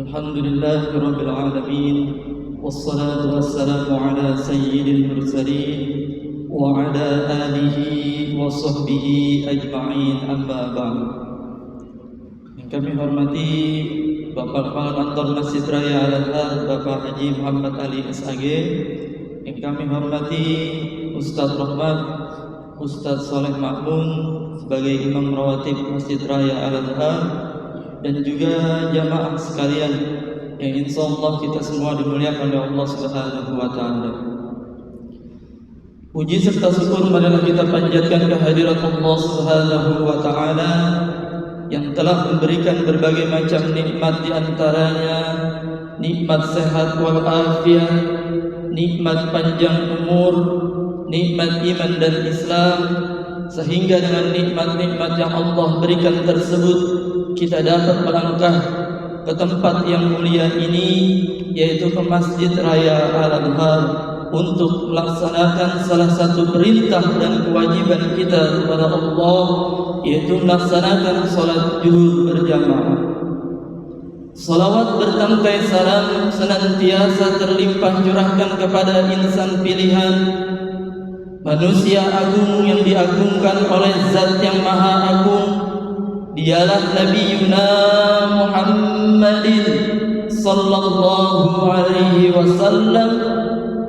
Alhamdulillahirabbil alamin wassalatu wassalamu ala sayyidil mursalin wa ala alihi wa sahbihi ajma'in, amma ba'd. Yang kami hormati Bapak Kepala Kantor Masjid Raya Al-Azhar Bapak Haji Muhammad Ali SAG, yang kami hormati Ustadz Rahmat, Ustadz Soleh Makmun sebagai Imam Rawatib Masjid Raya Al-Azhar, dan juga jamaah sekalian yang insyaallah kita semua dimuliakan oleh Allah Subhanahu wa taala. Puji serta syukur marilah kita panjatkan kehadirat Allah Subhanahu wa taala yang telah memberikan berbagai macam nikmat, di antaranya nikmat sehat wal afiat, nikmat panjang umur, nikmat iman dan Islam, sehingga dengan nikmat-nikmat yang Allah berikan tersebut kita dapat melangkah ke tempat yang mulia ini, yaitu ke Masjid Raya Al-Azhar, untuk melaksanakan salah satu perintah dan kewajiban kita kepada Allah, yaitu melaksanakan salat zuhur berjamaah. Salawat bertangkai salam senantiasa terlimpah curahkan kepada insan pilihan, manusia agung yang diagungkan oleh Zat yang Maha Agung. Dialah Nabiuna Muhammadin sallallahu alaihi wasallam.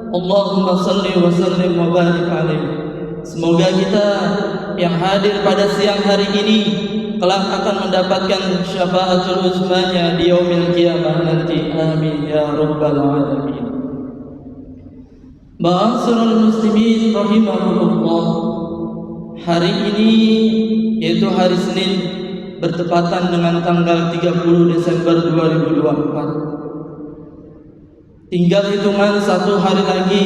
Allahumma salli wa sallim wa barik alaihi. Semoga kita yang hadir pada siang hari ini kelak akan mendapatkan syafaatul uzmanya di yaumil qiyamah nanti. Amin ya rabbal alamin. Ma'asyiral muslimin rahimakumullah. Hari ini yaitu hari Senin, bertepatan dengan tanggal 30 Desember 2024. Tinggal hitungan satu hari lagi,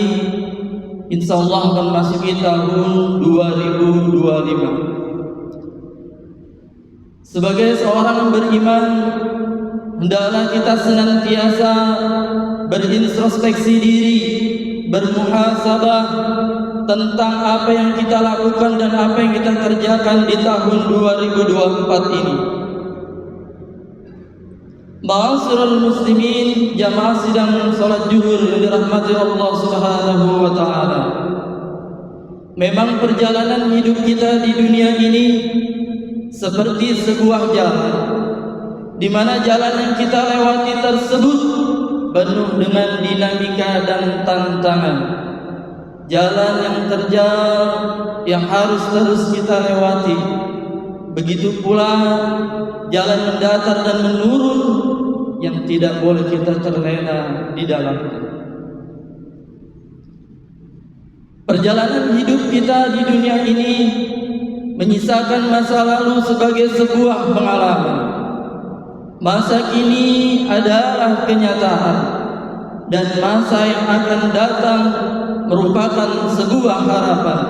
insyaallah akan masuki tahun 2025. Sebagai seorang beriman, hendaklah kita senantiasa berintrospeksi diri, bermuhasabah tentang apa yang kita lakukan dan apa yang kita kerjakan di tahun 2024 ini. Ma'asyiral muslimin, jamaah sidang salat zuhur yang dirahmati Allah Subhanahu wa taala. Memang perjalanan hidup kita di dunia ini seperti sebuah jalan, di mana jalan yang kita lewati tersebut penuh dengan dinamika dan tantangan. Jalan yang terjal yang harus terus kita lewati. Begitu pula jalan mendatar dan menurun yang tidak boleh kita terlena di dalamnya. Perjalanan hidup kita di dunia ini menyisakan masa lalu sebagai sebuah pengalaman. Masa kini adalah kenyataan, dan masa yang akan datang merupakan sebuah harapan,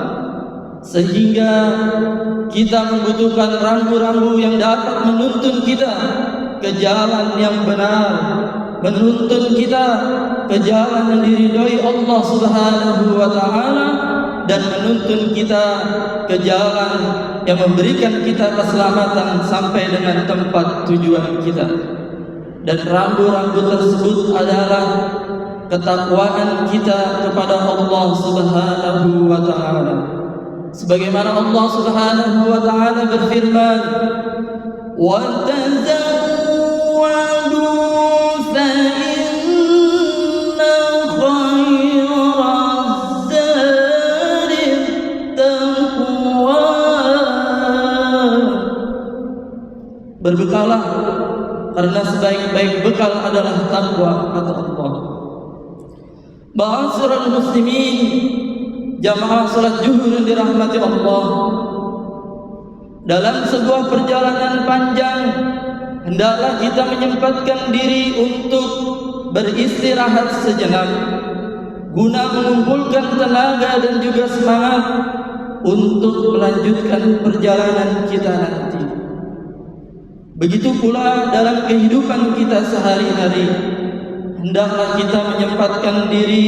sehingga kita membutuhkan rambu-rambu yang dapat menuntun kita ke jalan yang benar, menuntun kita ke jalan yang diridhoi Allah Subhanahu wa taala, dan menuntun kita ke jalan yang memberikan kita keselamatan sampai dengan tempat tujuan kita. Dan rambu-rambu tersebut adalah ketakwaan kita kepada Allah Subhanahu wa taala. Sebagaimana Allah Subhanahu wa taala berfirman, "Wa tazawwadu fa inna khairaz zadi taqwa." Berbekalah, karena sebaik-baik bekal adalah takwa, kata Allah. Ma'asyiral muslimin, jamaah salat zuhur yang dirahmati Allah. Dalam sebuah perjalanan panjang, hendaklah kita menyempatkan diri untuk beristirahat sejenak, guna mengumpulkan tenaga dan juga semangat untuk melanjutkan perjalanan kita nanti. Begitu pula dalam kehidupan kita sehari-hari, hendaklah kita menyempatkan diri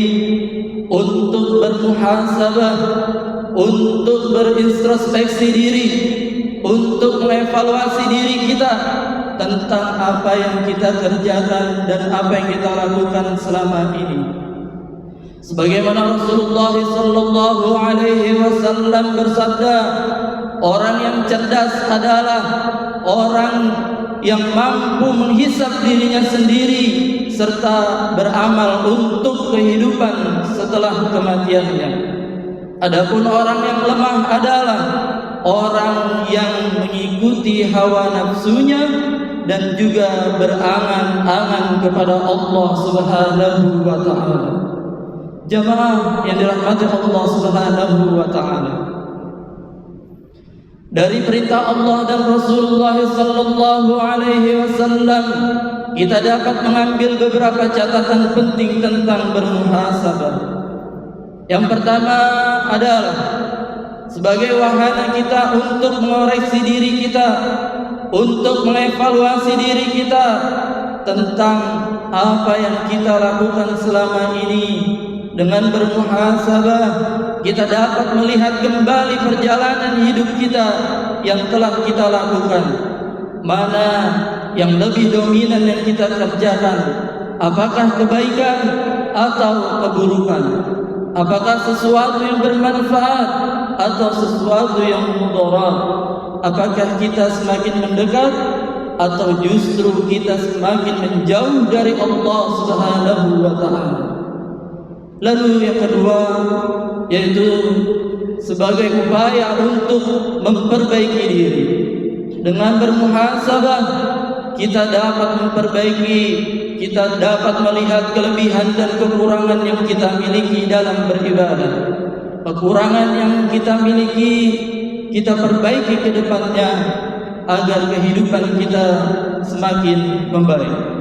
untuk bermuhasabah, untuk berintrospeksi diri, untuk mengevaluasi diri kita tentang apa yang kita kerjakan dan apa yang kita lakukan selama ini. Sebagaimana Rasulullah sallallahu alaihi wasallam bersabda, orang yang cerdas adalah orang yang mampu menghisap dirinya sendiri serta beramal untuk kehidupan setelah kematiannya. Adapun orang yang lemah adalah orang yang mengikuti hawa nafsunya dan juga berangan-angan kepada Allah Subhanahu wa taala. Jamaah yang dirahmati Allah Subhanahu wa taala, dari perintah Allah dan Rasulullah sallallahu alaihi wasallam kita dapat mengambil beberapa catatan penting tentang bermuhasabah. Yang pertama adalah sebagai wahana kita untuk mengoreksi diri kita, untuk mengevaluasi diri kita tentang apa yang kita lakukan selama ini. Dengan bermuhasabah kita dapat melihat kembali perjalanan hidup kita yang telah kita lakukan. Mana yang lebih dominan yang kita kerjakan? Apakah kebaikan atau keburukan? Apakah sesuatu yang bermanfaat atau sesuatu yang mudarat? Apakah kita semakin mendekat atau justru kita semakin menjauh dari Allah Subhanahu wa taala? Lalu yang kedua, yaitu sebagai upaya untuk memperbaiki diri. Dengan bermuhasabah kita dapat memperbaiki, kita dapat melihat kelebihan dan kekurangan yang kita miliki dalam beribadah. Kekurangan yang kita miliki kita perbaiki ke depannya agar kehidupan kita semakin membaik.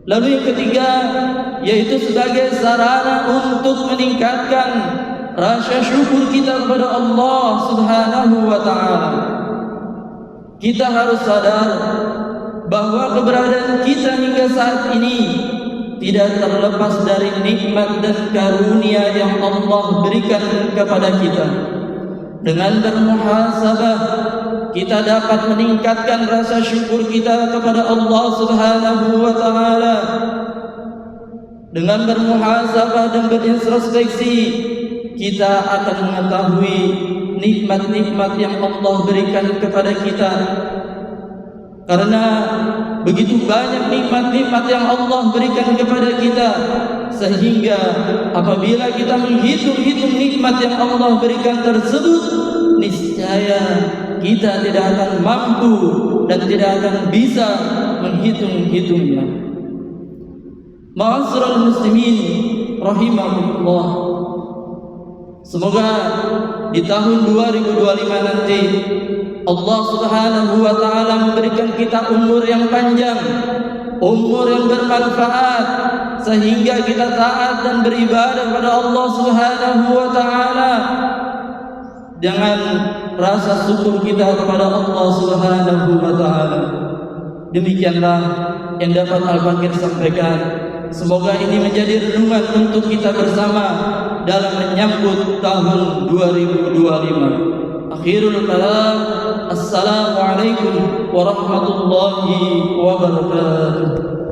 Lalu yang ketiga, yaitu sebagai sarana untuk meningkatkan rasa syukur kita kepada Allah Subhanahu wa taala. Kita harus sadar bahwa keberadaan kita hingga saat ini tidak terlepas dari nikmat dan karunia yang Allah berikan kepada kita. Dengan bermuhasabah kita dapat meningkatkan rasa syukur kita kepada Allah Subhanahu wa taala. Dengan bermuhasabah dan berintrospeksi kita akan mengetahui nikmat-nikmat yang Allah berikan kepada kita. Karena begitu banyak nikmat-nikmat yang Allah berikan kepada kita, sehingga apabila kita menghitung-hitung nikmat yang Allah berikan tersebut, niscaya kita tidak akan mampu dan tidak akan bisa menghitung-hitungnya. Ma'asyiral muslimin rahimahullah, semoga di tahun 2025 nanti Allah Subhanahu wa taala memberikan kita umur yang panjang, umur yang bermanfaat, sehingga kita taat dan beribadah kepada Allah Subhanahu wa taala dengan rasa syukur kita kepada Allah Subhanahu wa taala. Demikianlah yang dapat Al-Fakir sampaikan. Semoga ini menjadi renungan untuk kita bersama dalam menyambut tahun 2025. Akhirul kalam, assalamualaikum warahmatullahi wabarakatuh.